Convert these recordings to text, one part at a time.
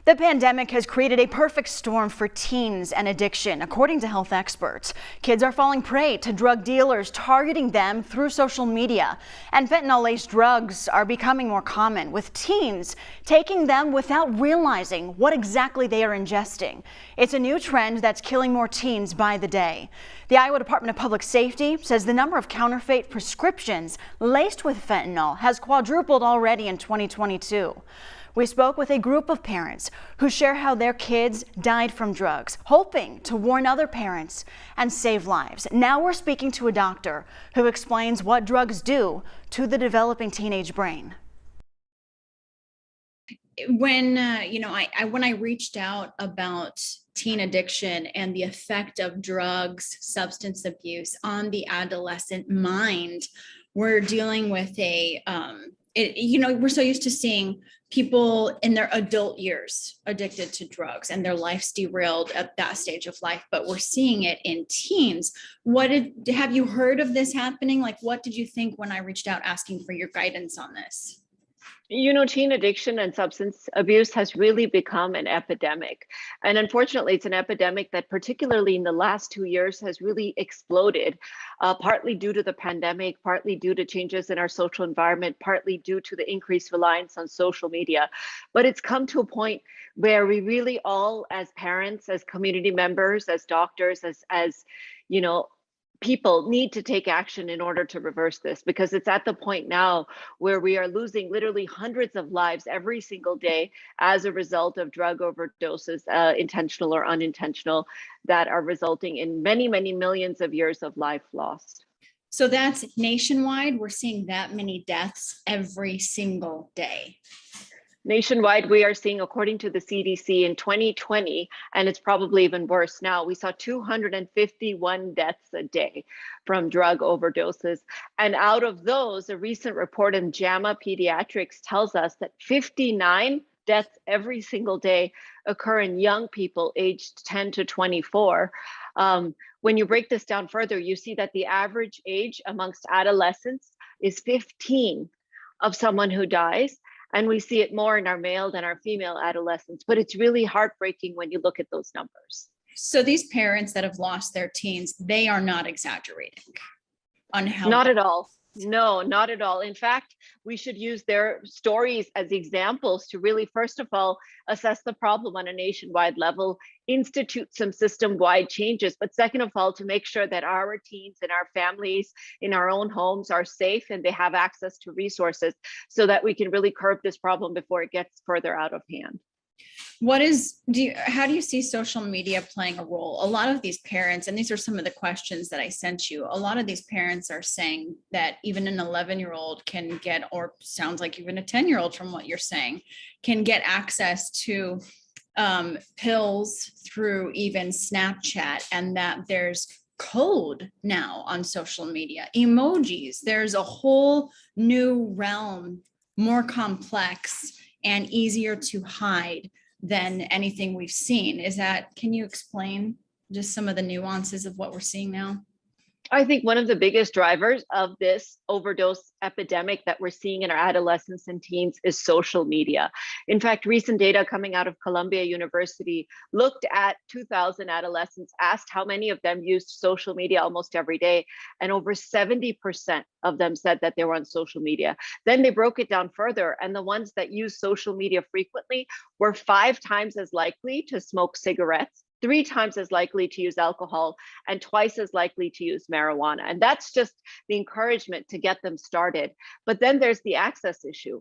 The pandemic has created a perfect storm for teens and addiction, according to health experts. Kids are falling prey to drug dealers targeting them through social media. And fentanyl-laced drugs are becoming more common, with teens taking them without realizing what exactly they are ingesting. It's a new trend that's killing more teens by the day. The Iowa Department of Public Safety says the number of counterfeit prescriptions laced with fentanyl has quadrupled already in 2022. We spoke with a group of parents who share how their kids died from drugs, hoping to warn other parents and save lives. Now we're speaking to a doctor who explains what drugs do to the developing teenage brain. When when I reached out about teen addiction and the effect of drugs, substance abuse on the adolescent mind, we're dealing with we're so used to seeing people in their adult years addicted to drugs and their life's derailed at that stage of life, but we're seeing it in teens. Have you heard of this happening? Like, what did you think when I reached out asking for your guidance on this? Teen addiction and substance abuse has really become an epidemic. And unfortunately, it's an epidemic that particularly in the last 2 years has really exploded, partly due to the pandemic, partly due to changes in our social environment, partly due to the increased reliance on social media. But it's come to a point where we really all, as parents, as community members, as doctors, as people need to take action in order to reverse this, because it's at the point now where we are losing literally hundreds of lives every single day as a result of drug overdoses, intentional or unintentional, that are resulting in many, many millions of years of life lost. So that's nationwide. We're seeing that many deaths every single day. Nationwide, we are seeing, according to the CDC, in 2020, and it's probably even worse now, we saw 251 deaths a day from drug overdoses. And out of those, a recent report in JAMA Pediatrics tells us that 59 deaths every single day occur in young people aged 10 to 24. When you break this down further, you see that the average age amongst adolescents is 15 of someone who dies. And we see it more in our male than our female adolescents, but it's really heartbreaking when you look at those numbers. So these parents that have lost their teens, they are not exaggerating on how. Not at all. No, not at all. In fact, we should use their stories as examples to really, first of all, assess the problem on a nationwide level, institute some system-wide changes, but second of all, to make sure that our teens and our families in our own homes are safe and they have access to resources so that we can really curb this problem before it gets further out of hand. How do you see social media playing a role? A lot of these parents, and these are some of the questions that I sent you, a lot of these parents are saying that even an 11-year-old can get, or sounds like even a 10-year-old from what you're saying, can get access to pills through even Snapchat, and that there's code now on social media, emojis. There's a whole new realm, more complex and easier to hide than anything we've seen. Can you explain just some of the nuances of what we're seeing now? I think one of the biggest drivers of this overdose epidemic that we're seeing in our adolescents and teens is social media. In fact, recent data coming out of Columbia University looked at 2,000 adolescents, asked how many of them used social media almost every day, and over 70% of them said that they were on social media. Then they broke it down further, and the ones that use social media frequently were 5 times as likely to smoke cigarettes, 3 times as likely to use alcohol, and twice as likely to use marijuana. And that's just the encouragement to get them started. But then there's the access issue.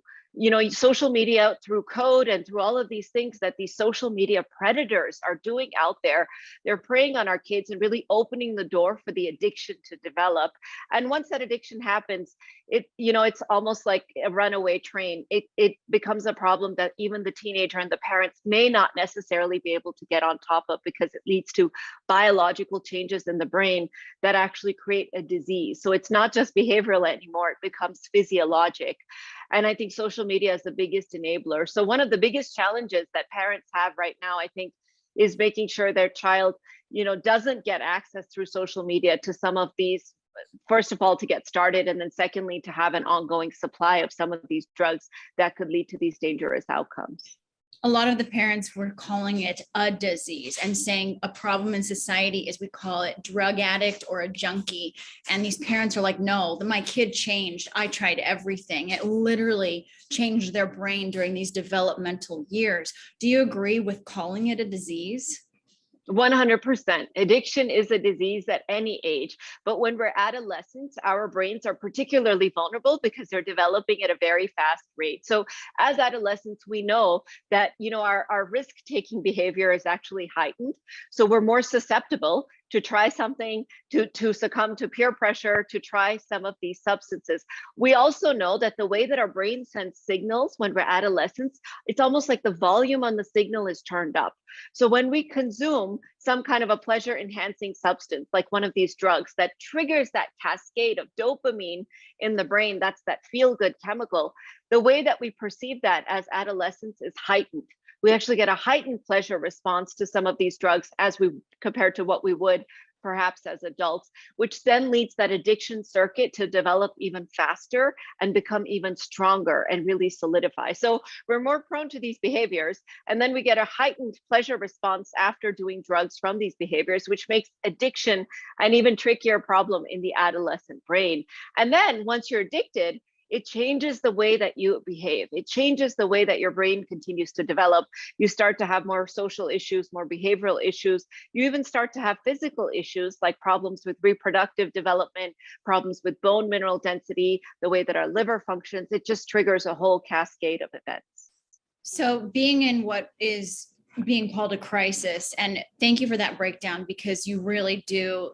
Social media, through code and through all of these things that these social media predators are doing out there, they're preying on our kids and really opening the door for the addiction to develop. And once that addiction happens, it's almost like a runaway train. It becomes a problem that even the teenager and the parents may not necessarily be able to get on top of, because it leads to biological changes in the brain that actually create a disease. So it's not just behavioral anymore, it becomes physiologic. And I think social media is the biggest enabler. So one of the biggest challenges that parents have right now, I think, is making sure their child, doesn't get access through social media to some of these, first of all, to get started, and then secondly, to have an ongoing supply of some of these drugs that could lead to these dangerous outcomes. A lot of the parents were calling it a disease and saying a problem in society is we call it drug addict or a junkie. And these parents are like, no, my kid changed. I tried everything. It literally changed their brain during these developmental years. Do you agree with calling it a disease? 100%. Addiction is a disease at any age, but when we're adolescents, our brains are particularly vulnerable because they're developing at a very fast rate. So as adolescents, we know that, our risk-taking behavior is actually heightened. So we're more susceptible to try something, to succumb to peer pressure, to try some of these substances. We also know that the way that our brain sends signals when we're adolescents, it's almost like the volume on the signal is turned up. So when we consume some kind of a pleasure enhancing substance, like one of these drugs that triggers that cascade of dopamine in the brain, that's that feel good chemical, the way that we perceive that as adolescents is heightened. We actually get a heightened pleasure response to some of these drugs as we compared to what we would perhaps as adults, which then leads that addiction circuit to develop even faster and become even stronger and really solidify. So we're more prone to these behaviors. And then we get a heightened pleasure response after doing drugs from these behaviors, which makes addiction an even trickier problem in the adolescent brain. And then once you're addicted, it changes the way that you behave. It changes the way that your brain continues to develop. You start to have more social issues, more behavioral issues. You even start to have physical issues like problems with reproductive development, problems with bone mineral density, the way that our liver functions. It just triggers a whole cascade of events. So being in what is being called a crisis, and thank you for that breakdown, because you really do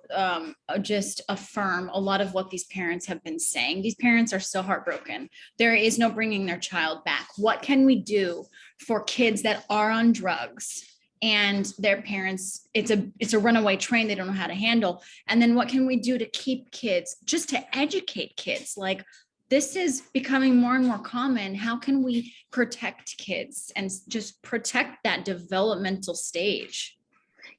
just affirm a lot of what these parents have been saying. These parents are so heartbroken. There is no bringing their child back. What can we do for kids that are on drugs and their parents, it's a runaway train they don't know how to handle? And then what can we do to keep kids, just to educate kids? Like, this is becoming more and more common. How can we protect kids and just protect that developmental stage?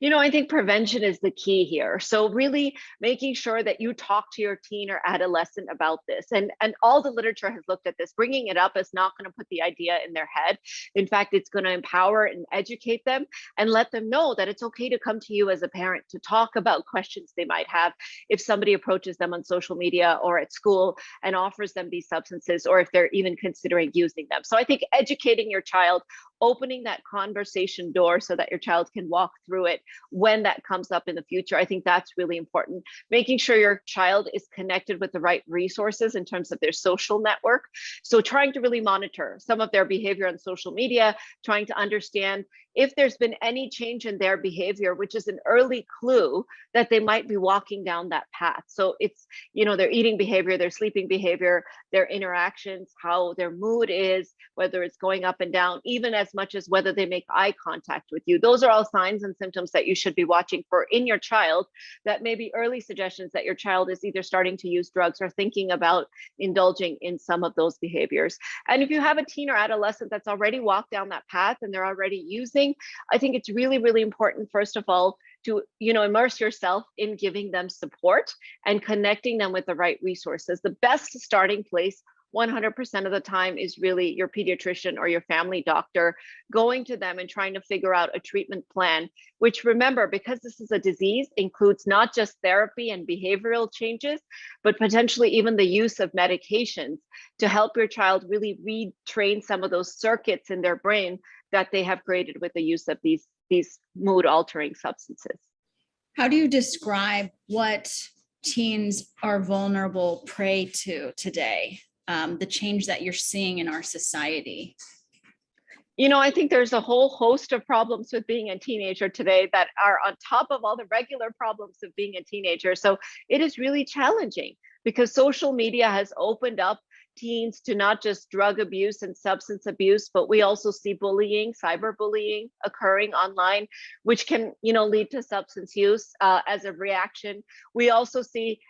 I think prevention is the key here. So really making sure that you talk to your teen or adolescent about this. And all the literature has looked at this. Bringing it up is not going to put the idea in their head. In fact, it's going to empower and educate them and let them know that it's okay to come to you as a parent to talk about questions they might have if somebody approaches them on social media or at school and offers them these substances, or if they're even considering using them. So I think educating your child, opening that conversation door so that your child can walk through it when that comes up in the future. I think that's really important. Making sure your child is connected with the right resources in terms of their social network. So trying to really monitor some of their behavior on social media, trying to understand if there's been any change in their behavior, which is an early clue that they might be walking down that path. So it's, their eating behavior, their sleeping behavior, their interactions, how their mood is, whether it's going up and down, even as much as whether they make eye contact with you. Those are all signs and symptoms that you should be watching for in your child, that may be early suggestions that your child is either starting to use drugs or thinking about indulging in some of those behaviors. And if you have a teen or adolescent that's already walked down that path and they're already using, I think it's really, really important, first of all, to immerse yourself in giving them support and connecting them with the right resources. The best starting place 100% of the time is really your pediatrician or your family doctor, going to them and trying to figure out a treatment plan, which, remember, because this is a disease, includes not just therapy and behavioral changes, but potentially even the use of medications to help your child really retrain some of those circuits in their brain that they have created with the use of these mood altering substances. How do you describe what teens are vulnerable prey to today? The change that you're seeing in our society? I think there's a whole host of problems with being a teenager today that are on top of all the regular problems of being a teenager. So it is really challenging because social media has opened up teens to not just drug abuse and substance abuse, but we also see bullying, cyberbullying occurring online, which can, lead to substance use as a reaction. We also see,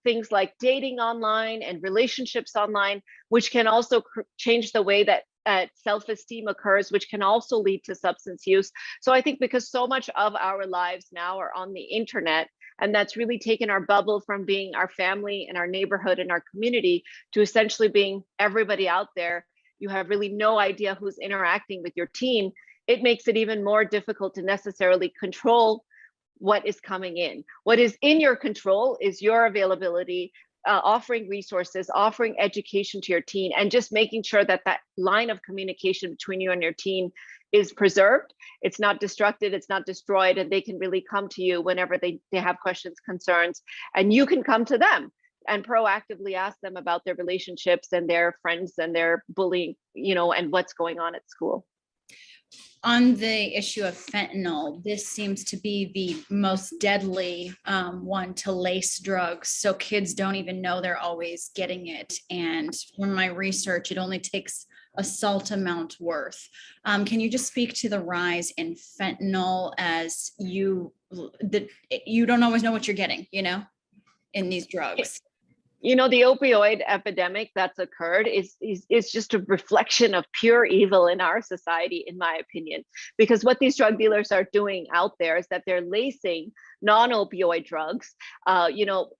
things like dating online and relationships online, which can also change the way that self-esteem occurs, which can also lead to substance use. So I think because so much of our lives now are on the internet, and that's really taken our bubble from being our family and our neighborhood and our community to essentially being everybody out there, you have really no idea who's interacting with your teen, it makes it even more difficult to necessarily control what is coming in. What is in your control is your availability, offering resources, offering education to your teen, and just making sure that that line of communication between you and your teen is preserved. It's not destructed, it's not destroyed, and they can really come to you whenever they have questions, concerns, and you can come to them and proactively ask them about their relationships and their friends and their bullying, and what's going on at school. On the issue of fentanyl, this seems to be the most deadly one to lace drugs. So kids don't even know they're always getting it. And from my research, it only takes a salt amount worth. Can you just speak to the rise in fentanyl as you don't always know what you're getting, in these drugs? The opioid epidemic that's occurred is just a reflection of pure evil in our society, in my opinion, because what these drug dealers are doing out there is that they're lacing non-opioid drugs,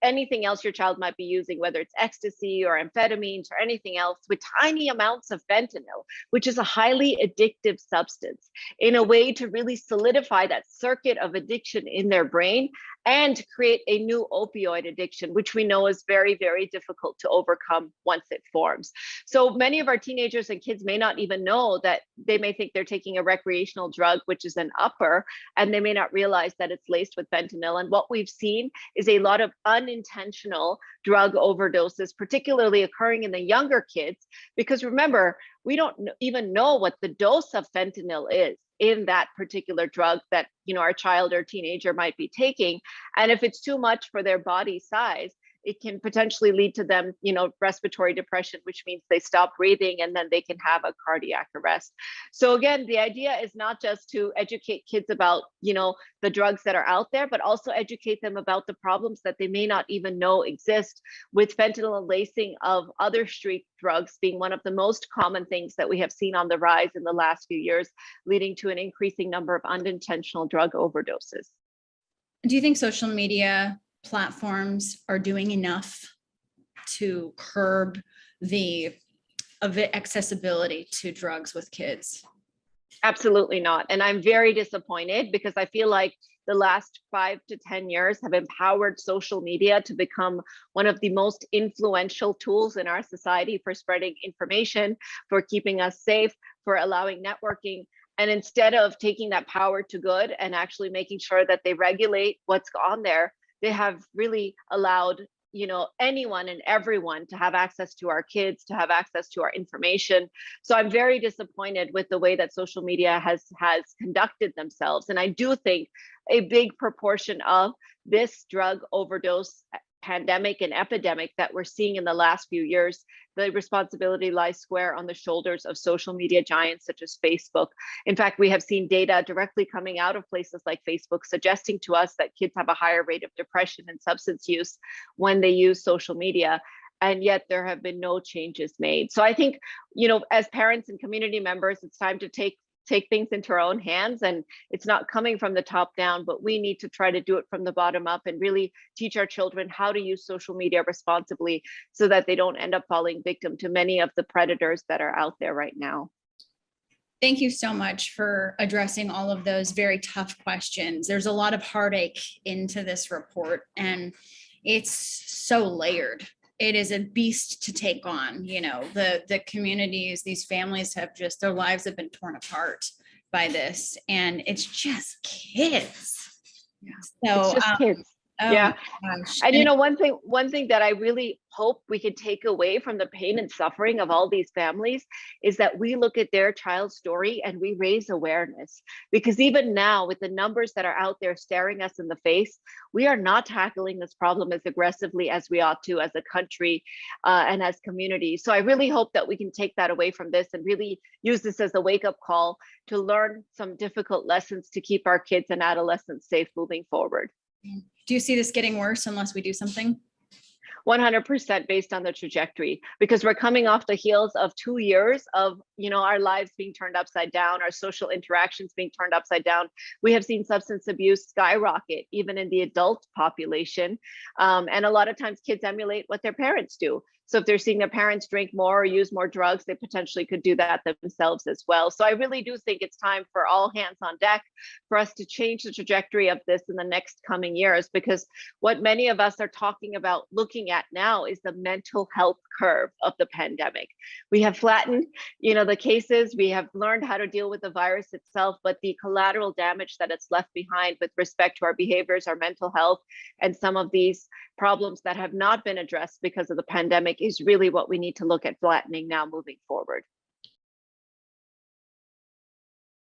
anything else your child might be using, whether it's ecstasy or amphetamines or anything else, with tiny amounts of fentanyl, which is a highly addictive substance, in a way to really solidify that circuit of addiction in their brain and create a new opioid addiction, which we know is very, very difficult to overcome once it forms. So many of our teenagers and kids may not even know that. They may think they're taking a recreational drug, which is an upper, and they may not realize that it's laced with fentanyl. And what we've seen is a lot of unintentional drug overdoses, particularly occurring in the younger kids, because remember, we don't even know what the dose of fentanyl is in that particular drug that our child or teenager might be taking. And if it's too much for their body size, it can potentially lead to them, respiratory depression, which means they stop breathing and then they can have a cardiac arrest. So again, the idea is not just to educate kids about, the drugs that are out there, but also educate them about the problems that they may not even know exist, with fentanyl lacing of other street drugs being one of the most common things that we have seen on the rise in the last few years, leading to an increasing number of unintentional drug overdoses. Do you think social media platforms are doing enough to curb the accessibility to drugs with kids? Absolutely not. And I'm very disappointed, because I feel like the last 5 to 10 years have empowered social media to become one of the most influential tools in our society for spreading information, for keeping us safe, for allowing networking. And instead of taking that power to good and actually making sure that they regulate what's on there, they have really allowed, anyone and everyone to have access to our kids, to have access to our information. So I'm very disappointed with the way that social media has conducted themselves. And I do think a big proportion of this drug overdose pandemic and epidemic that we're seeing in the last few years, the responsibility lies square on the shoulders of social media giants such as Facebook. In fact, we have seen data directly coming out of places like Facebook suggesting to us that kids have a higher rate of depression and substance use when they use social media. And yet there have been no changes made. So I think, as parents and community members, it's time to take things into our own hands, and it's not coming from the top down, but we need to try to do it from the bottom up and really teach our children how to use social media responsibly, so that they don't end up falling victim to many of the predators that are out there right now. Thank you so much for addressing all of those very tough questions. There's a lot of heartache into this report, and it's so layered. It is a beast to take on. The communities, these families have just, their lives have been torn apart by this, and it's just kids. Yeah. So it's just kids. Oh yeah. Gosh. And one thing that I really hope we could take away from the pain and suffering of all these families is that we look at their child's story and we raise awareness. Because even now, with the numbers that are out there staring us in the face, we are not tackling this problem as aggressively as we ought to as a country and as communities. So I really hope that we can take that away from this and really use this as a wake-up call to learn some difficult lessons to keep our kids and adolescents safe moving forward. Do you see this getting worse unless we do something? 100% based on the trajectory, because we're coming off the heels of 2 years of, our lives being turned upside down, our social interactions being turned upside down. We have seen substance abuse skyrocket, even in the adult population. And a lot of times kids emulate what their parents do. So if they're seeing their parents drink more or use more drugs, they potentially could do that themselves as well. So I really do think it's time for all hands on deck for us to change the trajectory of this in the next coming years, because what many of us are talking about looking at now is the mental health curve of the pandemic. We have flattened, the cases, we have learned how to deal with the virus itself, but the collateral damage that it's left behind with respect to our behaviors, our mental health, and some of these problems that have not been addressed because of the pandemic is really what we need to look at flattening now moving forward.